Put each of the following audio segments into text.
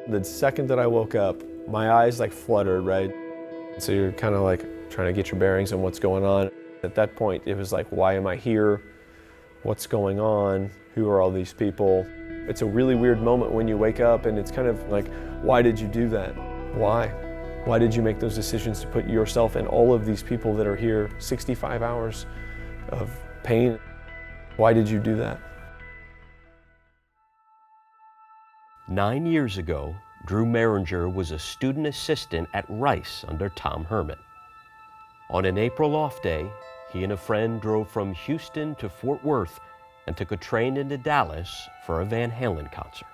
The second that I woke up, my eyes like fluttered, right? So you're kind of like trying to get your bearings on what's going on. At that point, it was like, why am I here? What's going on? Who are all these people? It's a really weird moment when you wake up, and it's kind of like, why did you do that? Why? Why did you make those decisions to put yourself and all of these people that are here, 65 hours of pain? Why did you do that? 9 years ago, Drew Mehringer was a student assistant at Rice under Tom Herman. On an April off day, he and a friend drove from Houston to Fort Worth and took a train into Dallas for a Van Halen concert.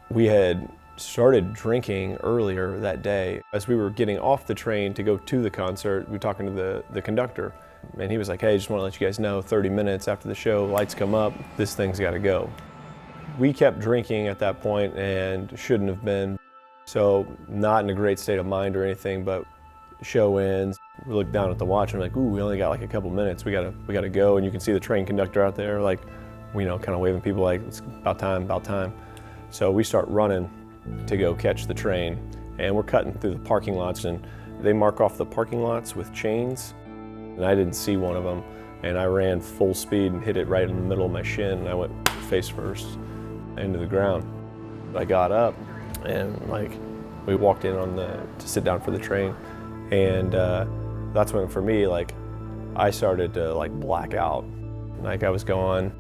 We had started drinking earlier that day. As we were getting off the train to go to the concert, we were talking to the conductor, and he was like, hey, just want to let you guys know, 30 minutes after the show, lights come up, this thing's got to go. We kept drinking at that point and shouldn't have been. So not in a great state of mind or anything, but show ends. We look down at the watch and we're like, ooh, we only got like a couple minutes. We gotta go. And you can see the train conductor out there, like, kind of waving people like, it's about time, about time. So we start running to go catch the train, and we're cutting through the parking lots, and they mark off the parking lots with chains, and I didn't see one of them, and I ran full speed and hit it right in the middle of my shin, and I went face first into the ground. I got up, and we walked in to sit down for the train, and that's when, for me, I started to black out, like I was gone.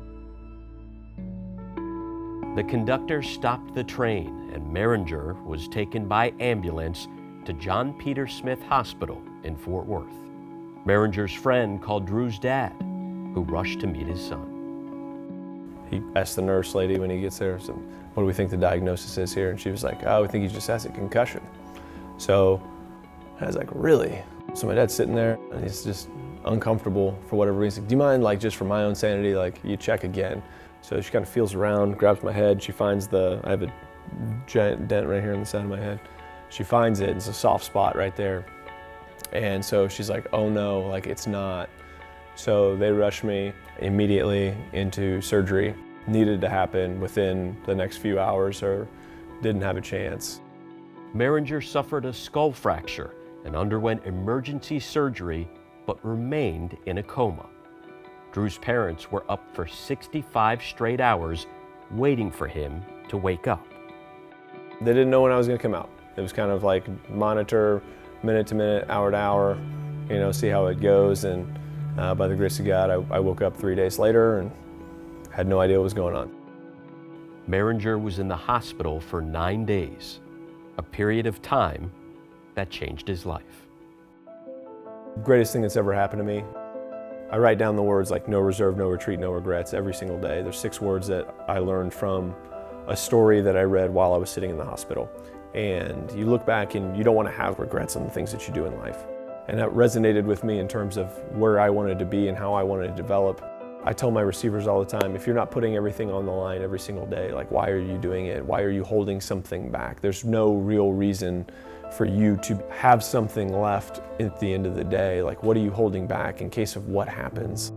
The conductor stopped the train, and Mehringer was taken by ambulance to John Peter Smith Hospital in Fort Worth. Mehringer's friend called Drew's dad, who rushed to meet his son. He asked the nurse lady when he gets there, so, what do we think the diagnosis is here? And she was like, oh, we think he just has a concussion. So I was like, really? So my dad's sitting there, and he's just uncomfortable for whatever reason. He's like, do you mind, just for my own sanity, you check again? So she kind of feels around, grabs my head. She finds I have a giant dent right here on the side of my head. She finds it, it's a soft spot right there. And so she's like, oh no, it's not. So they rushed me immediately into surgery. Needed to happen within the next few hours or didn't have a chance. Mehringer suffered a skull fracture and underwent emergency surgery, but remained in a coma. Drew's parents were up for 65 straight hours waiting for him to wake up. They didn't know when I was going to come out. It was kind of like monitor minute to minute, hour to hour, see how it goes. And by the grace of God, I woke up 3 days later and had no idea what was going on. Mehringer was in the hospital for 9 days, a period of time that changed his life. Greatest thing that's ever happened to me. I write down the words like no reserve, no retreat, no regrets every single day. There's 6 words that I learned from a story that I read while I was sitting in the hospital. And you look back and you don't want to have regrets on the things that you do in life. And that resonated with me in terms of where I wanted to be and how I wanted to develop. I tell my receivers all the time, if you're not putting everything on the line every single day, why are you doing it? Why are you holding something back? There's no real reason for you to have something left at the end of the day. What are you holding back in case of what happens?